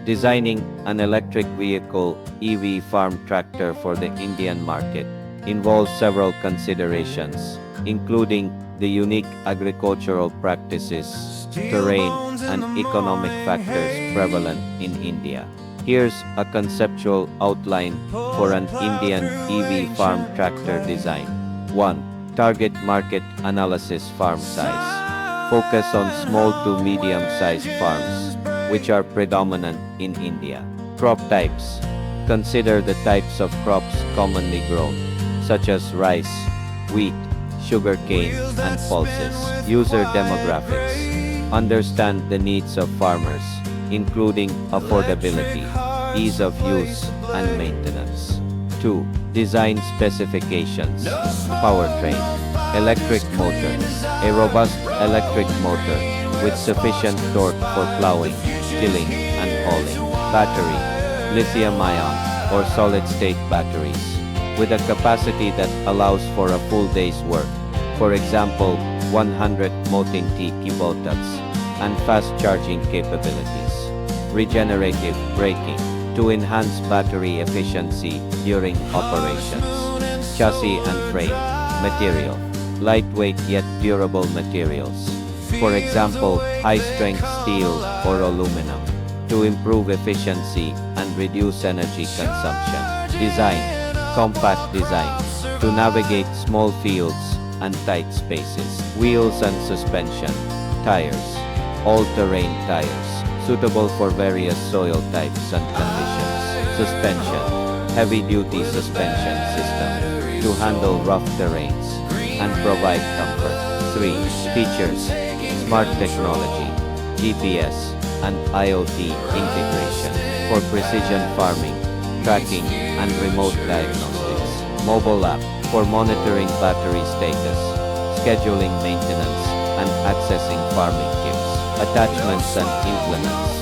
Designing an electric vehicle (EV) farm tractor for the Indian market involves several considerations, including the unique agricultural practices, terrain, and economic factors prevalent in India. Here's a conceptual outline for an Indian EV farm tractor design. 1. Target market analysis. Farm size. Focus on small to medium-sized farms, which are predominant in India. Crop types. Consider the types of crops commonly grown, such as rice, wheat, sugarcane, and pulses. User demographics. Understand the needs of farmers, including affordability, ease of use, and maintenance. 2. Design specifications. Powertrain. Electric motor. A robust electric motor with sufficient torque for plowing, tilling, and hauling. Battery. Lithium-ion or solid-state batteries with a capacity that allows for a full day's work. For example, 100 kV and fast charging capabilities. Regenerative braking to enhance battery efficiency during operations. Chassis and frame. Material. Lightweight yet durable materials. For example, high-strength steel or aluminum to improve efficiency and reduce energy consumption. Design. Compact design to navigate small fields and tight spaces. Wheels and suspension. Tires. All-terrain tires suitable for various soil types and conditions. Suspension. Heavy-duty suspension system to handle rough terrains and provide comfort. 3. Features. Smart technology, GPS, and IoT integration for precision farming, tracking, and remote diagnostics. Mobile app for monitoring battery status, scheduling maintenance, and accessing farming tips. Attachments and implements.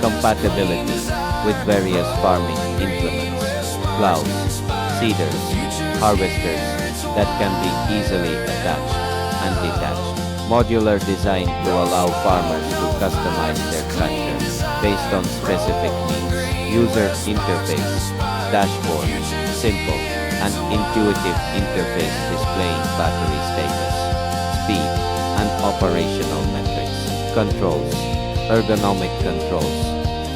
Compatibility with various farming implements. Plows, seeders, harvesters that can be easily attached and detached. Modular design to allow farmers to customize their tractors based on specific needs. User interface. Dashboard. Simple and intuitive interface displaying battery status, speed, and operational metrics. Controls. Ergonomic controls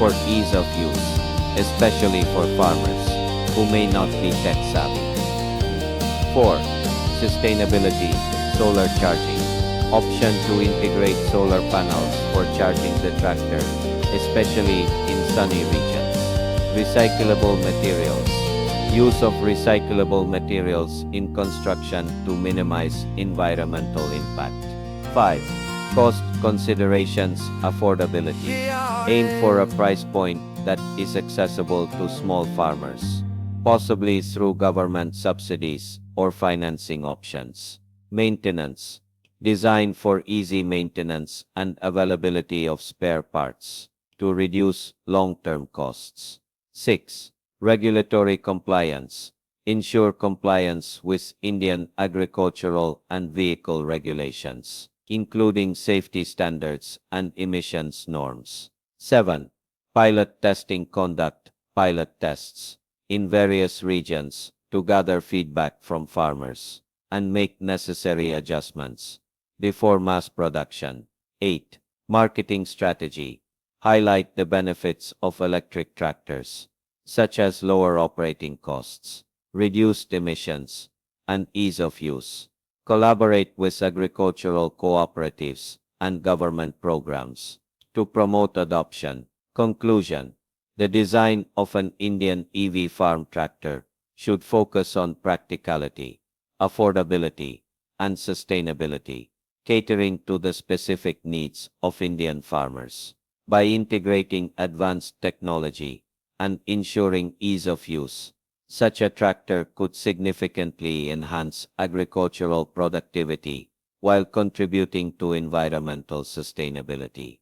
for ease of use, especially for farmers who may not be tech savvy. 4. Sustainability. Solar charging. Option to integrate solar panels for charging the tractor, especially in sunny regions. Recyclable materials. Use of recyclable materials in construction to minimize environmental impact. 5. Cost considerations. Affordability. Aim for a price point that is accessible to small farmers, possibly through government subsidies or financing options. Maintenance. Design for easy maintenance and availability of spare parts to reduce long-term costs. 6. Regulatory compliance. Ensure compliance with Indian agricultural and vehicle regulations, including safety standards and emissions norms. 7. Pilot testing. Conduct pilot tests in various regions to gather feedback from farmers and make necessary adjustments before mass production. 8. Marketing strategy. Highlight the benefits of electric tractors, such as lower operating costs, reduced emissions, and ease of use. Collaborate with agricultural cooperatives and government programs to promote adoption. Conclusion. The design of an Indian EV farm tractor should focus on practicality, affordability, and sustainability, catering to the specific needs of Indian farmers. By integrating advanced technology and ensuring ease of use, such a tractor could significantly enhance agricultural productivity while contributing to environmental sustainability.